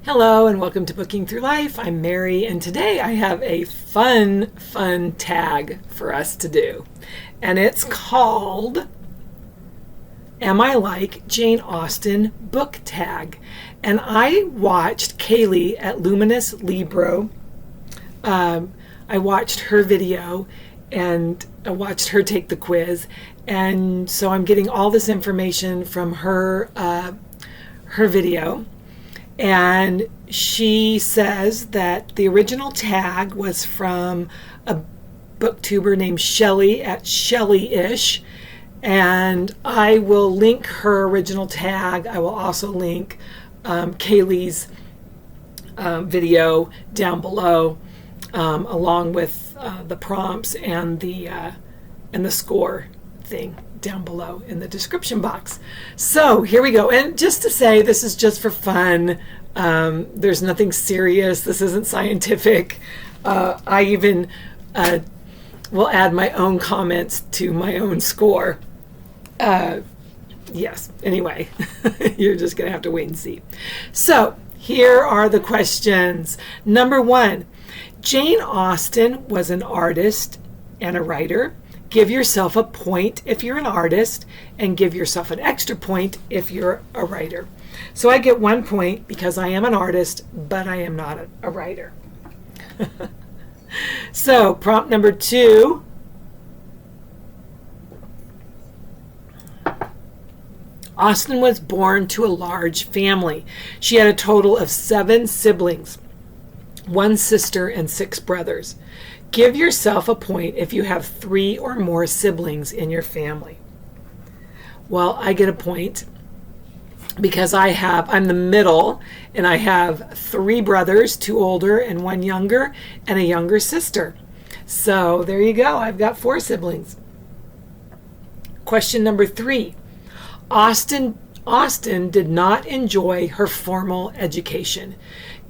Hello and welcome to Booking Through Life. I'm Mary, and today I have a fun tag for us to do. And it's called Am I Like Jane Austen Book Tag. And I watched Kaylee at Luminous Libro. I watched her video and I watched her take the quiz. And so I'm getting all this information from her video. And she says that the original tag was from a booktuber named Shelly at Shelly-ish. And I will link her original tag. I will also link Kaylee's video down below, along with the prompts and the score thing down below in the description box. So here we go. And just to say, this is just for fun. There's nothing serious. This isn't scientific. I even will add my own comments to my own score. Yes, anyway, you're just going to have to wait and see. So here are the questions. Number 1, Jane Austen was an artist and a writer. Give yourself a point if you're an artist, and give yourself an extra point if you're a writer. So I get 1 point because I am an artist, but I am not a writer. So prompt number 2. Austen was born to a large family. She had a total of 7 siblings, 1 sister and 6 brothers. Give yourself a point if you have 3 or more siblings in your family. Well, I get a point because I'm the middle, and I have 3 brothers, 2 older and 1 younger, and a younger sister. So there you go. I've got 4 siblings. Question number 3. Austen did not enjoy her formal education.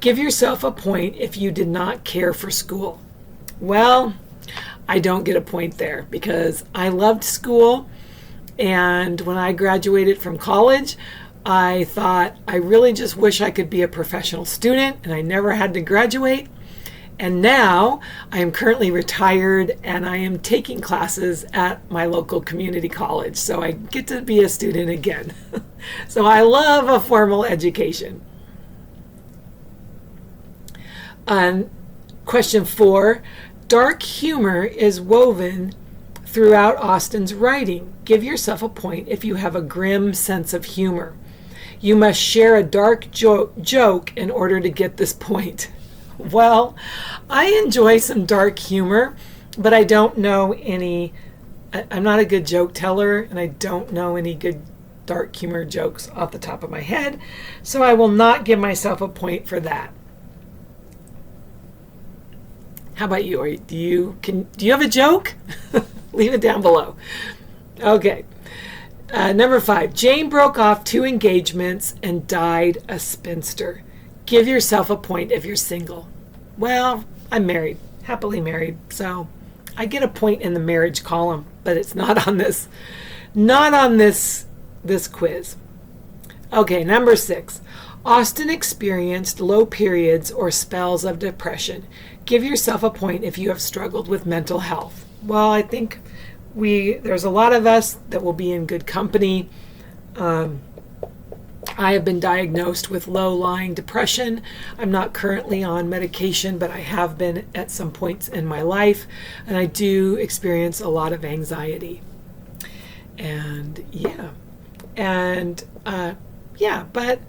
Give yourself a point if you did not care for school. Well, I don't get a point there because I loved school, and when I graduated from college, I thought I really just wish I could be a professional student, and I never had to graduate. And now I am currently retired, and I am taking classes at my local community college, so I get to be a student again. So I love a formal education. Question 4. Dark humor is woven throughout Austen's writing. Give yourself a point if you have a grim sense of humor. You must share a dark joke in order to get this point. Well, I enjoy some dark humor, but I don't know any. I'm not a good joke teller, and I don't know any good dark humor jokes off the top of my head, so I will not give myself a point for that. How about you? Do you have a joke? Leave it down below. Okay. Number 5. Jane broke off 2 engagements and died a spinster. Give yourself a point if you're single. Well, I'm married, happily married, so I get a point in the marriage column, but it's not on this quiz. Okay, number 6. Austen experienced low periods or spells of depression. Give yourself a point if you have struggled with mental health. Well, I think there's a lot of us that will be in good company. I have been diagnosed with low-lying depression. I'm not currently on medication, but I have been at some points in my life, and I do experience a lot of anxiety. And but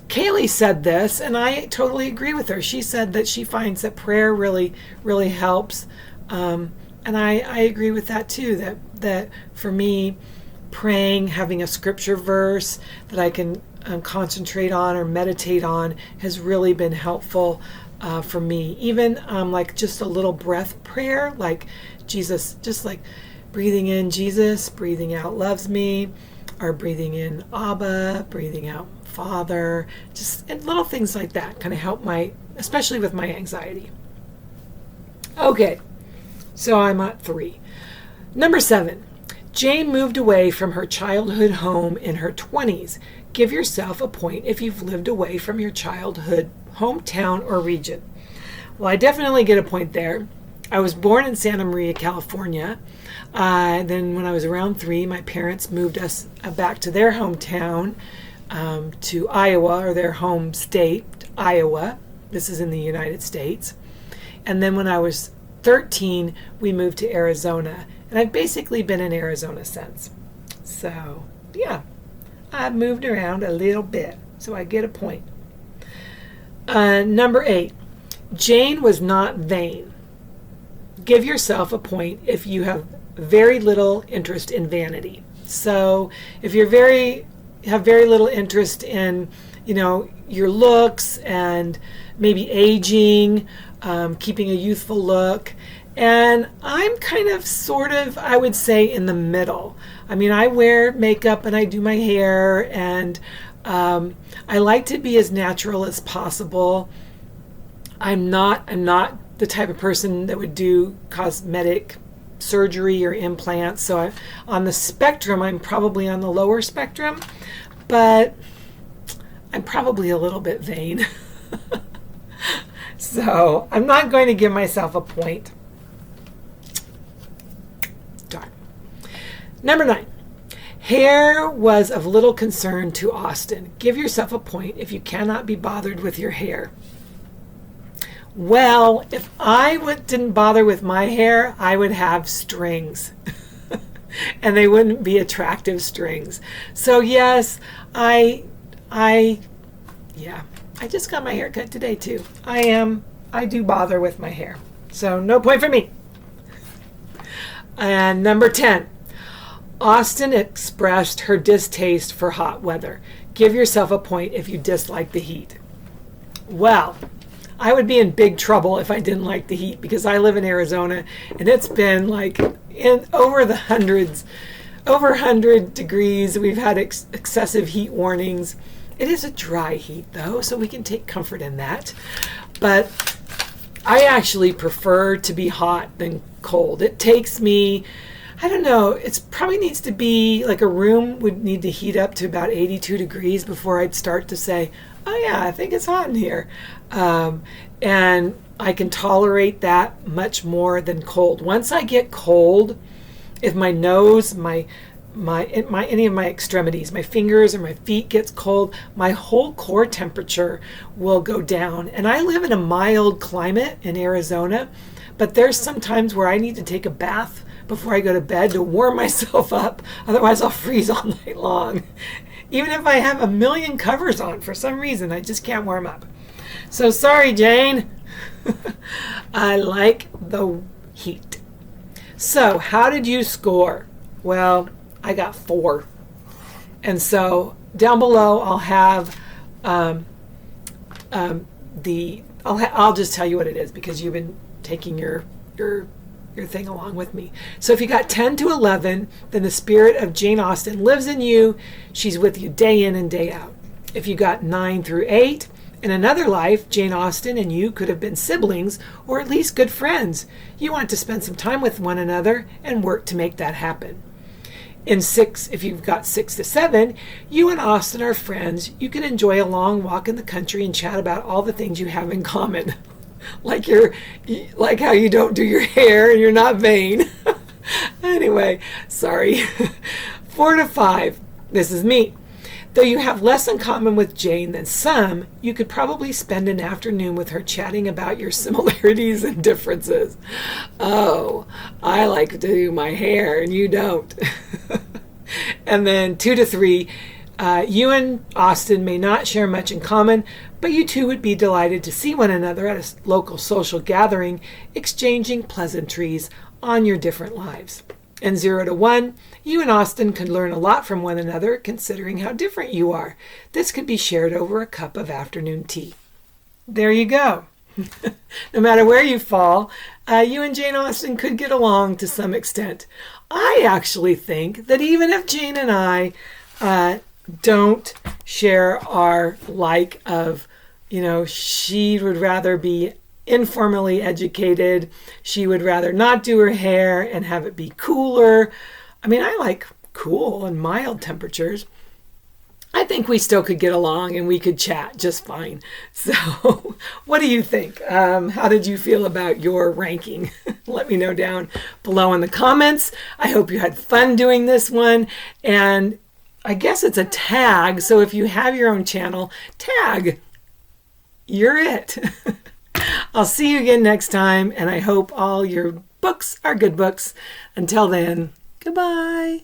Kaylee said this, and I totally agree with her. She said that she finds that prayer really, really helps. And I agree with that too, that for me, praying, having a scripture verse that I can concentrate on or meditate on has really been helpful for me. Even like just a little breath prayer, like Jesus, just like breathing in Jesus, breathing out loves me, or breathing in Abba, breathing out Father, just and little things like that kind of help especially with my anxiety. Okay, so I'm at 3. Number 7. Jane moved away from her childhood home in her 20s. Give yourself a point if you've lived away from your childhood hometown or region. Well, I definitely get a point there. I was born in Santa Maria, California. Then when I was around 3, my parents moved us back to their hometown, to Iowa, or their home state, Iowa. This is in the United States. And then when I was 13, we moved to Arizona. And I've basically been in Arizona since. So, yeah, I've moved around a little bit. So I get a point. Number 8, Jane was not vain. Give yourself a point if you have very little interest in vanity. So if you're have very little interest in, your looks and maybe aging, keeping a youthful look. And I'm kind of I would say, in the middle. I mean, I wear makeup and I do my hair, and I like to be as natural as possible. I'm not the type of person that would do cosmetic surgery or implants. So on the spectrum, I'm probably on the lower spectrum, but I'm probably a little bit vain. So I'm not going to give myself a point. Darn. Number 9. Hair was of little concern to Austen. Give yourself a point if you cannot be bothered with your hair. Well, if I didn't bother with my hair, I would have strings. And they wouldn't be attractive strings. So yes, I just got my hair cut today too. I do bother with my hair. So no point for me. And number 10, Austen expressed her distaste for hot weather. Give yourself a point if you dislike the heat. Well, I would be in big trouble if I didn't like the heat, because I live in Arizona and it's been like over 100 degrees. We've had excessive heat warnings. It is a dry heat though, so we can take comfort in that. But I actually prefer to be hot than cold. It takes me, I don't know, it probably needs to be like a room would need to heat up to about 82 degrees before I'd start to say, oh yeah, I think it's hot in here. And I can tolerate that much more than cold. Once I get cold, if my nose, any of my extremities, my fingers or my feet gets cold, my whole core temperature will go down. And I live in a mild climate in Arizona, but there's some times where I need to take a bath before I go to bed to warm myself up. Otherwise I'll freeze all night long. Even if I have a million covers on, for some reason, I just can't warm up. So sorry, Jane. I like the heat. So how did you score? Well, I got 4. And so down below I'll have I'll just tell you what it is, because you've been taking your thing along with me. So if you got 10 to 11, then the spirit of Jane Austen lives in you. She's with you day in and day out. If you got 9 through 8, in another life, Jane Austen and you could have been siblings, or at least good friends. You want to spend some time with one another and work to make that happen. In 6, if you've got 6 to 7, you and Austen are friends. You can enjoy a long walk in the country and chat about all the things you have in common. like how you don't do your hair and you're not vain. Anyway, sorry. 4 to 5, this is me. Though you have less in common with Jane than some, you could probably spend an afternoon with her chatting about your similarities and differences. Oh, I like to do my hair and you don't. And then 2 to 3, you and Austen may not share much in common, but you two would be delighted to see one another at a local social gathering, exchanging pleasantries on your different lives. And 0 to 1, you and Austen could learn a lot from one another, considering how different you are. This could be shared over a cup of afternoon tea. There you go. No matter where you fall, you and Jane Austen could get along to some extent. I actually think that even if Jane and I don't share our like of, she would rather be informally educated. She would rather not do her hair and have it be cooler. I mean, I like cool and mild temperatures. I think we still could get along and we could chat just fine. So what do you think? How did you feel about your ranking? Let me know down below in the comments. I hope you had fun doing this one. And I guess it's a tag. So if you have your own channel, tag. You're it. I'll see you again next time. And I hope all your books are good books. Until then, goodbye.